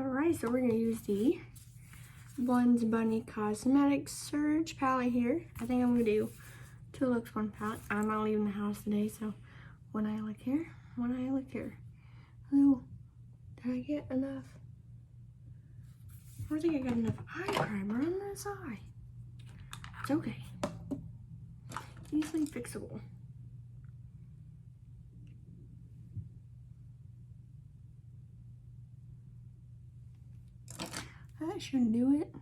Alright, so we're going to use the Buns Bunny Cosmetics Surge palette here. I think I'm going to do 2 looks, 1 palette. I'm not leaving the house today, so one eye look here, one eye look here. Oh, did I get enough? I don't think I got enough eye primer on this eye. It's okay. Easily fixable. That should do it.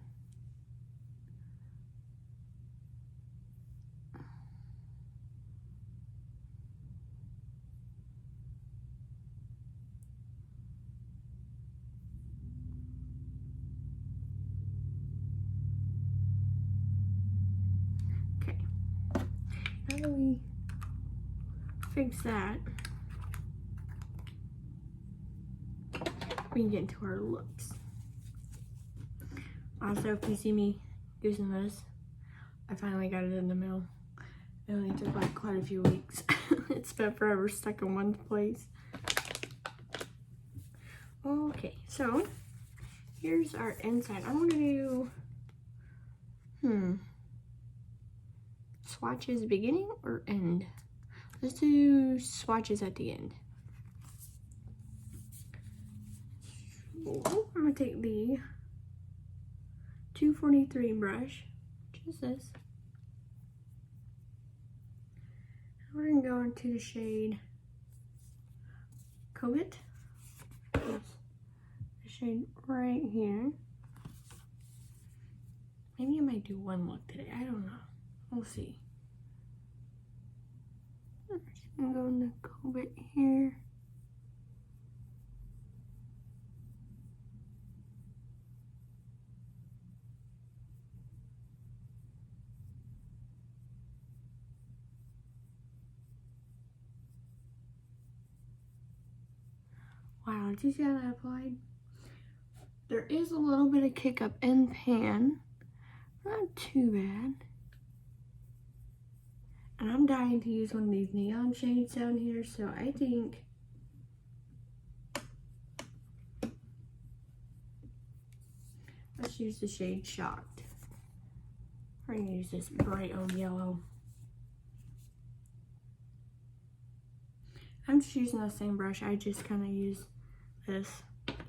Okay. Now that we fix that, we can get into our looks. Also, if you see me using this, I finally got it in the mail. It only took like quite a few weeks. It's been forever stuck in one place. Okay, so here's our inside. I'm gonna do, swatches beginning or end? Let's do swatches at the end. So I'm gonna take the 243 brush, which is this. We're gonna go into the shade Covet. The shade right here. Maybe I might do 1 look today. I don't know. We'll see. I'm just gonna go in the Covet here. Wow, did you see how that applied? There is a little bit of kick up in pan. Not too bad. And I'm dying to use one of these neon shades down here, so I think let's use the shade Shocked. We're gonna use this bright old yellow. I'm just using the same brush, I just kind of use this.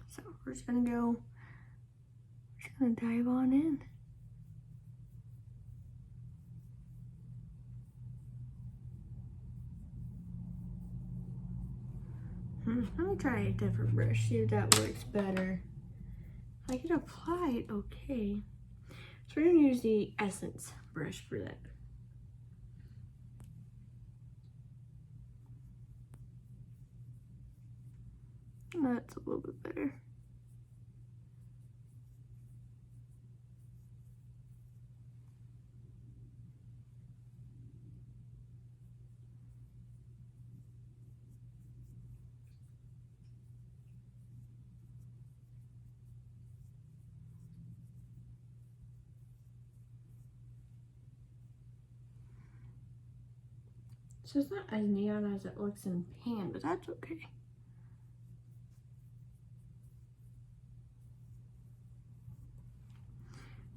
So we're just gonna dive on in. Let me try a different brush, see if that works better. I can apply it okay. So we're gonna use the Essence brush for that. That's a little bit better. So it's not as neon as it looks in pan, but that's okay.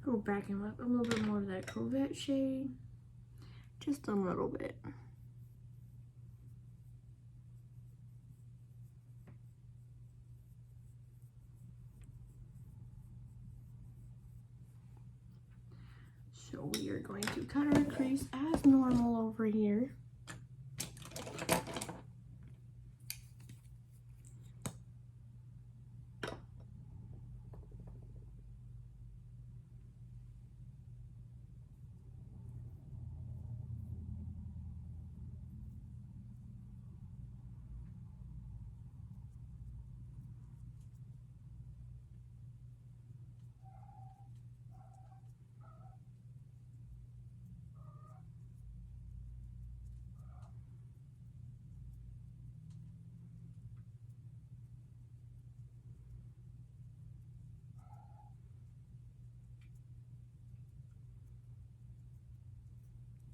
Go back and look a little bit more of that Covet shade. Just a little bit. So we are going to cut our crease as normal over here.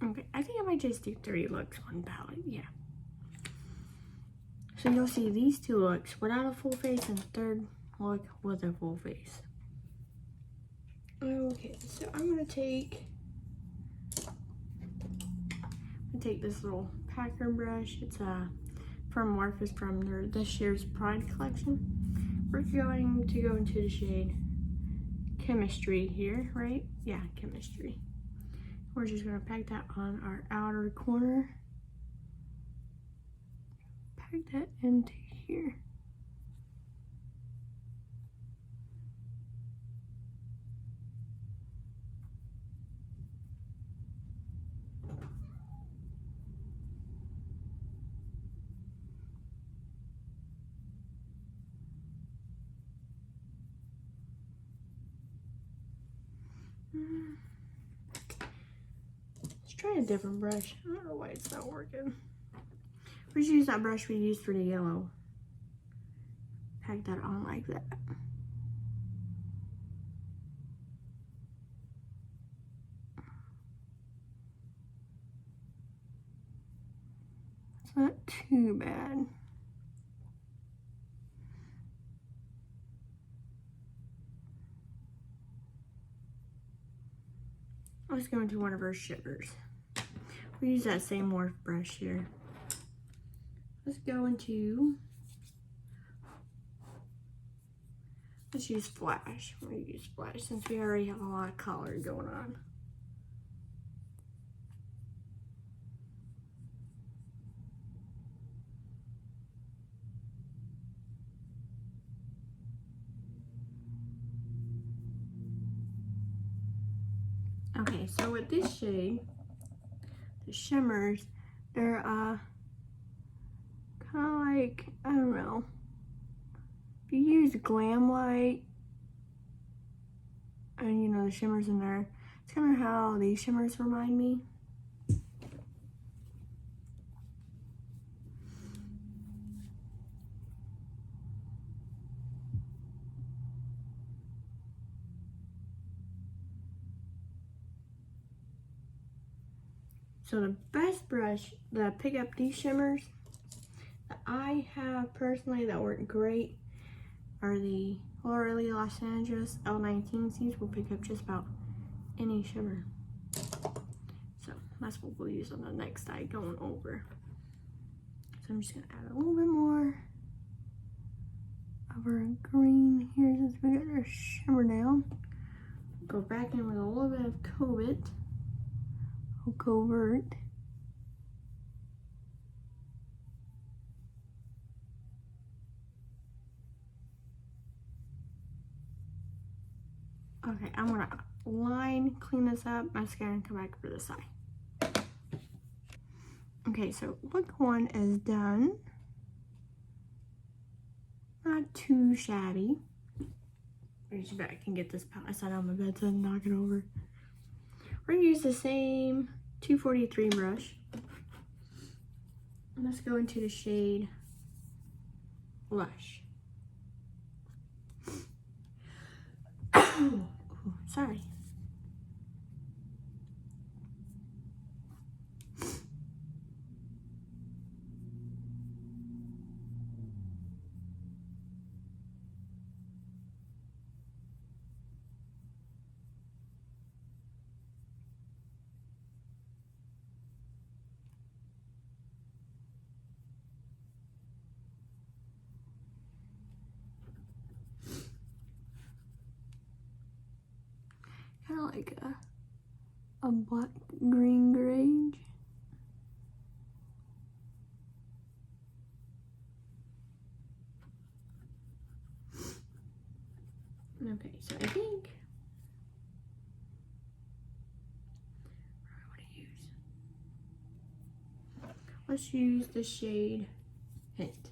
Okay, I think I might just do 3 looks, 1 palette, yeah. So you'll see these 2 looks without a full face and 3rd look with a full face. Okay, so I'm gonna take this little packer brush. It's from Morphe, is from this year's Pride collection. We're going to go into the shade Chemistry here, right? Yeah, Chemistry. We're just gonna pack that on our outer corner. Pack that into here. Let's try a different brush. I don't know why it's not working. We should use that brush we used for the yellow. Pack that on like that. It's not too bad. Let's go into one of our shimmers. We use that same Morphe brush here. Let's use Flash. We're gonna use Flash since we already have a lot of color going on. Okay, so with this shade, the shimmers, they're kind of like, I don't know, if you use Glam Light and you know the shimmers in there, it's kind of how these shimmers remind me. So the best brush to pick up these shimmers that I have personally that work great are the L'Oreal Los Angeles L19. These will pick up just about any shimmer. So that's what we'll use on the next eye going over. So I'm just gonna add a little bit more of our green here since we got our shimmer down. Go back in with a little bit of Covert. Okay, I'm gonna clean this up, mascara, and come back for this eye. Okay, so look one is done. Not too shabby. Reach back and get this palette set on my bed so I can knock it over. We're gonna use the same 243 brush. Let's go into the shade Lush. Ooh, sorry. Kind of like a black green gray. Okay, so I think what do I use? Let's use the shade Hint.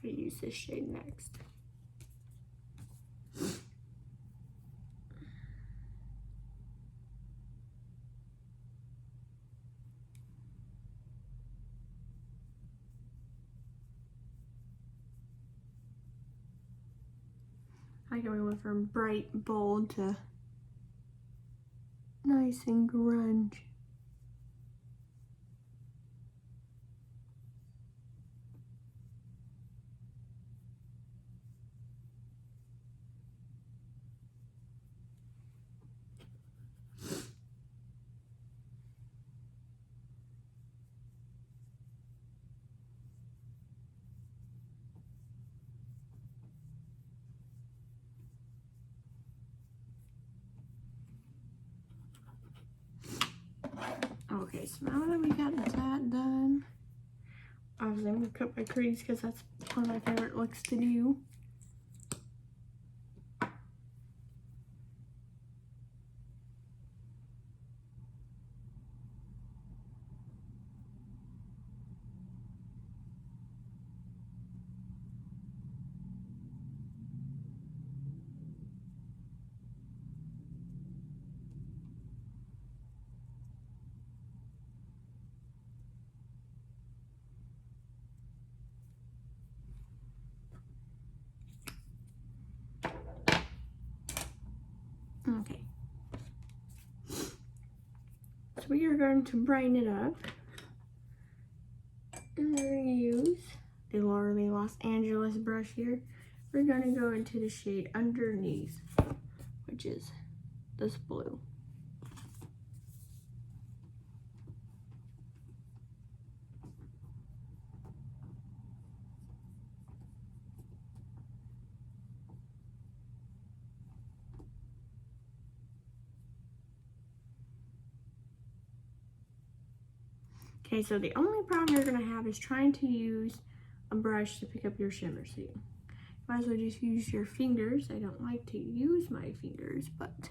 We'll use this shade next. I think we went from bright, bold to nice and grunge. Okay, so now that we got that done, obviously I'm gonna cut my crease because that's one of my favorite looks to do. Okay. So we are going to brighten it up. And we're going to use the Laura Los Angeles brush here. We're going to go into the shade Underneath, which is this blue. Okay, so the only problem you're gonna have is trying to use a brush to pick up your shimmer. So you might as well just use your fingers. I don't like to use my fingers, but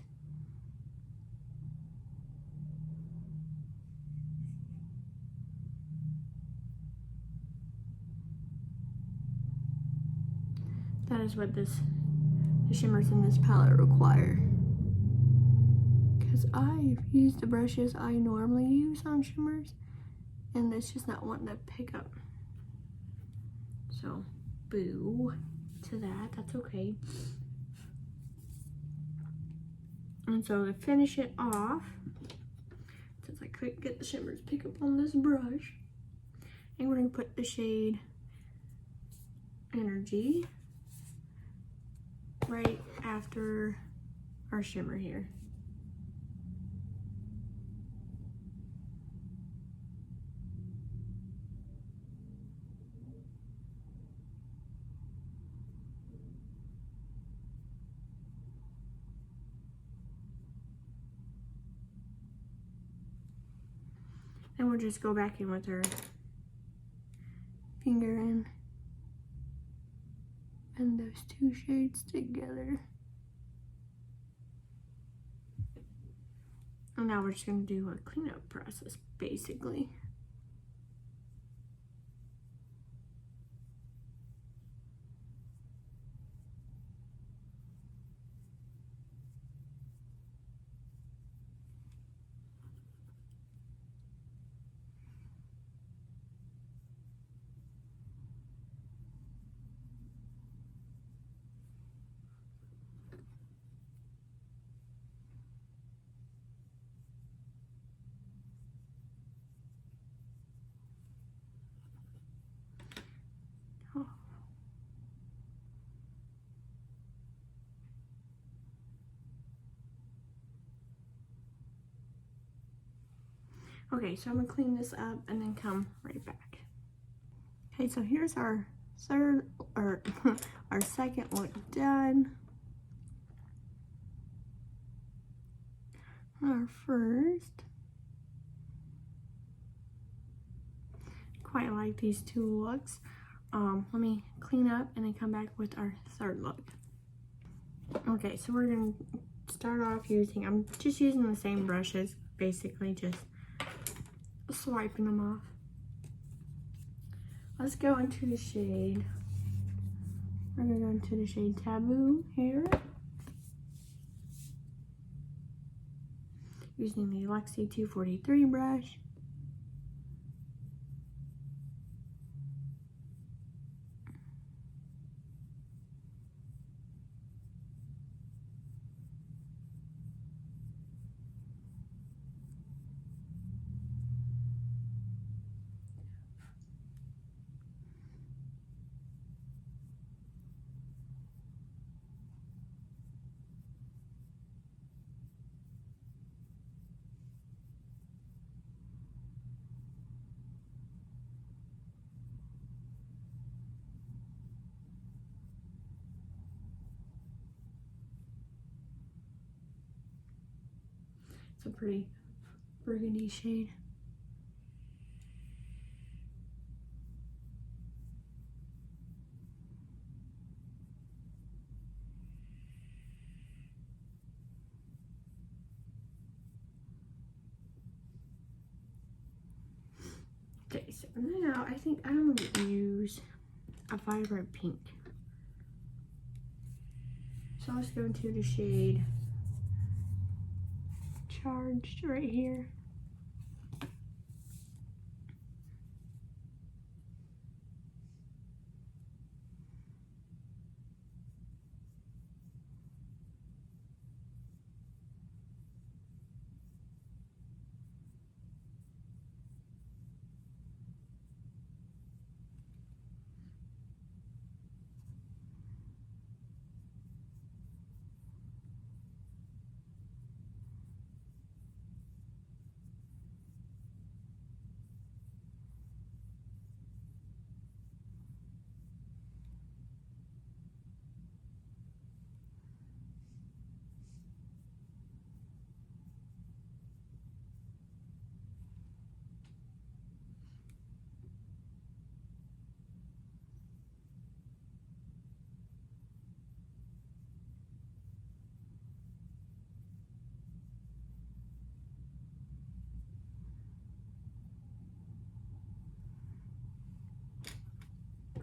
that is what the shimmers in this palette require. Because I've used the brushes I normally use on shimmers, and it's just not wanting to pick up. So, boo to that. That's okay. And so to finish it off, since I couldn't get the shimmers to pick up on this brush, and we're going to put the shade Energy right after our shimmer here. And we'll just go back in with our finger and blend those two shades together. And now we're just going to do a cleanup process, basically. Okay, so I'm gonna clean this up and then come right back. Okay, so here's our our second look done. Our first. Quite like these two looks. Let me clean up and then come back with our third look. Okay, so we're gonna start off using, I'm just using the same brushes, basically just swiping them off. Let's go into the shade. We're gonna go into the shade Taboo here. Using the Lexi 243 brush. It's a pretty burgundy shade. Now I think I'm gonna use a vibrant pink. So let's go into the shade Charged right here.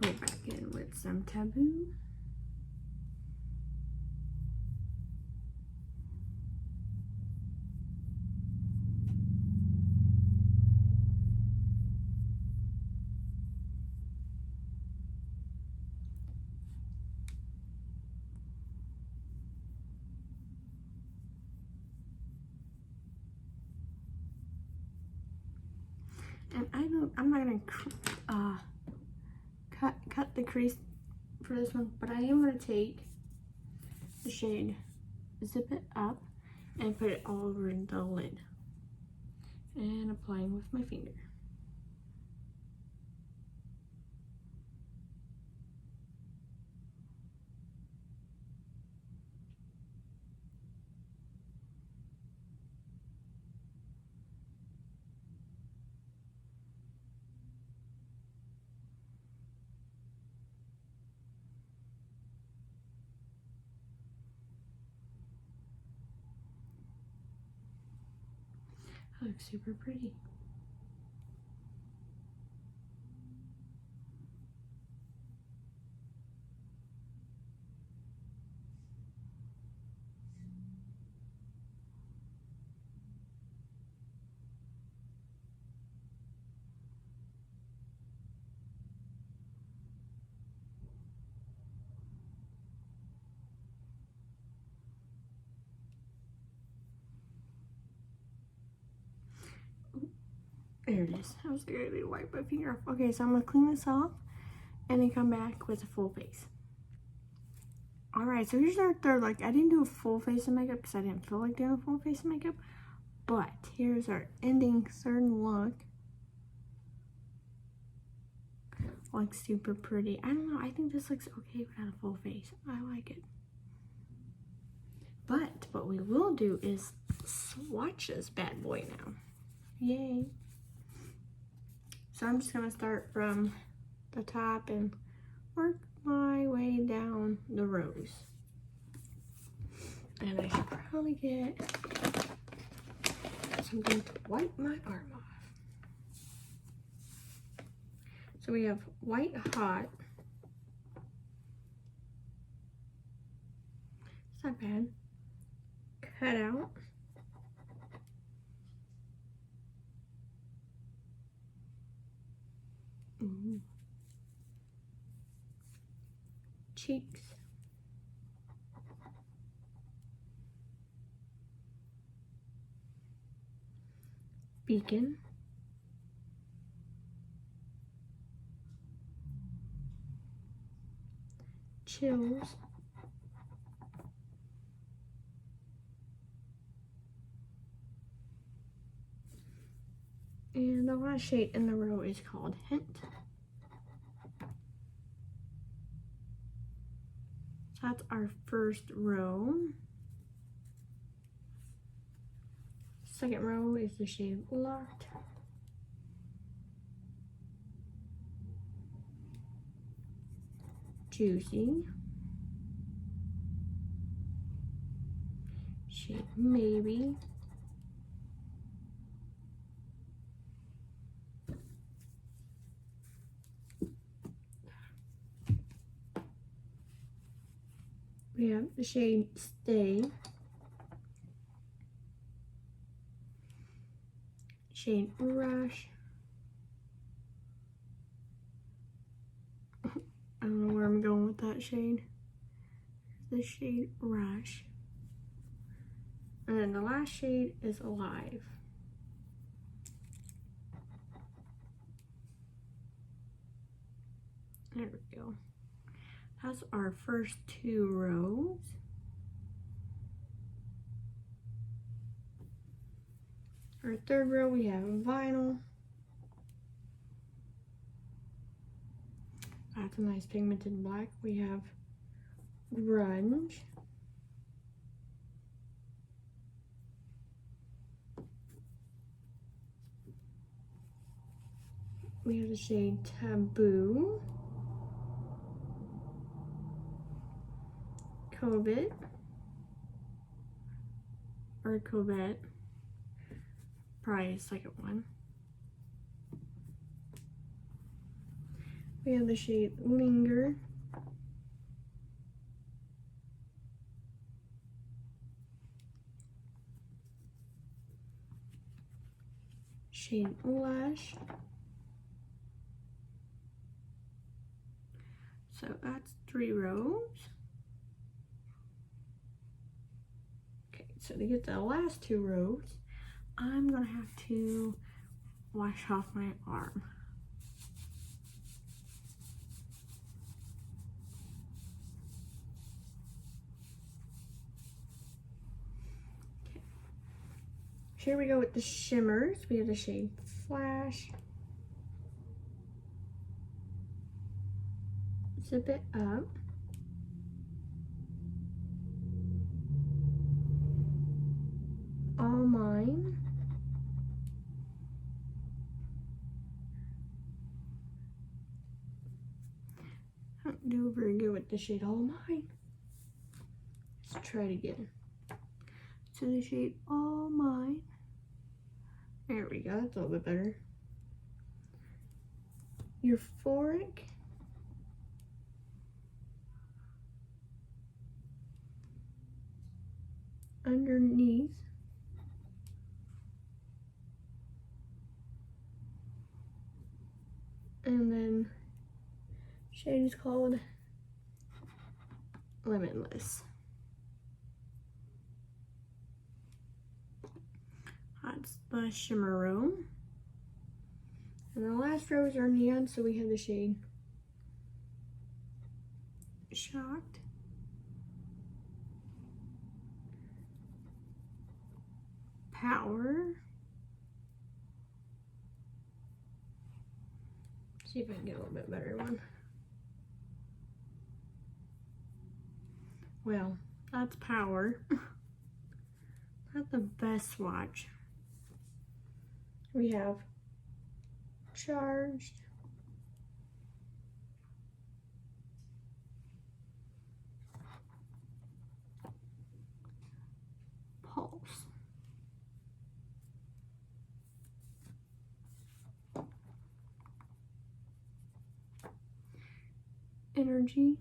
Go back in with some Taboo. And I'm not gonna cut the crease for this one, but I am gonna take the shade, zip it up, and put it all over the lid, and applying with my finger. That looks super pretty. There it is. I was going to wipe my finger off. Okay, so I'm going to clean this off and then come back with a full face. Alright, so here's our third look. I didn't do a full face of makeup because I didn't feel like doing a full face of makeup. But here's our ending third look. Looks super pretty. I don't know. I think this looks okay without a full face. I like it. But what we will do is swatch this bad boy now. Yay. So I'm just going to start from the top and work my way down the rows. And I should probably get something to wipe my arm off. So we have White Hot. It's not bad. Cut Out. Ooh. Cheeks. Beacon. Chills. And the last shade in the row is called Hint. So that's our first row. Second row is the shade Locked. Juicy. Shade Maybe. We have the shade Stay, shade Rush. I don't know where I'm going with that shade. The shade Rush. And then the last shade is Alive. There we go. That's our first 2 rows. Our third row, we have Vinyl. That's a nice pigmented black. We have Grunge. We have the shade Taboo. Covet. Or Covet. Probably a second one. We have the shade Linger. Shade Lush. So that's 3 rows. Okay, so to get the last 2 rows, I'm gonna have to wash off my arm. Okay. Here we go with the shimmers. We have the shade Flash. Zip it up. All Mine. I don't do very good with the shade All Mine. Let's try it again. So the shade All Mine. There we go, that's a little bit better. Euphoric. Underneath. And then shade is called Limitless. That's the shimmer row. And the last rows are neon, so we have the shade Shocked. Power. See if I can get a little bit better one. Well, that's Power. Not the best swatch. We have Charged. Pulse. Energy.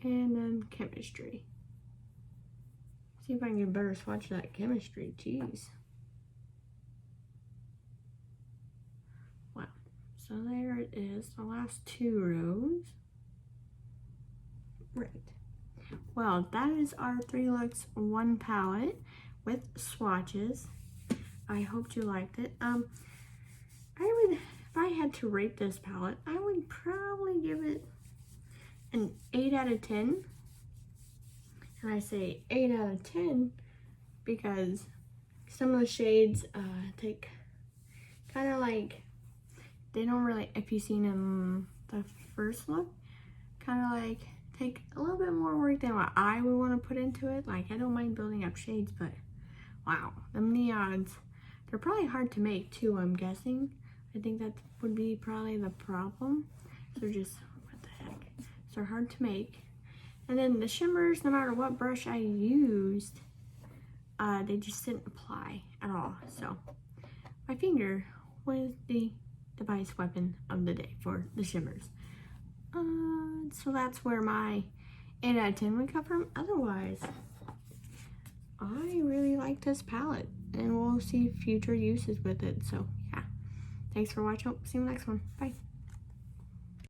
And then Chemistry. See if I can get a better swatch of that Chemistry. Jeez. Wow. So there it is. The last 2 rows. Right. Well, that is our 3 looks, 1 palette with swatches. I hope you liked it. If I had to rate this palette, I would probably give it an 8 out of 10. And I say 8 out of 10 because some of the shades take kind of like, they don't really, if you've seen in the first look, kind of like take a little bit more work than what I would want to put into it. Like, I don't mind building up shades, but wow, them neons, they're probably hard to make too, I'm guessing. I think that would be probably the problem. So just, what the heck? So they're hard to make. And then the shimmers, no matter what brush I used, they just didn't apply at all. So my finger was the device weapon of the day for the shimmers. So that's where my 8 out of 10 would confirm otherwise. I really like this palette, and we'll see future uses with it. So yeah, thanks for watching. See you next one. Bye.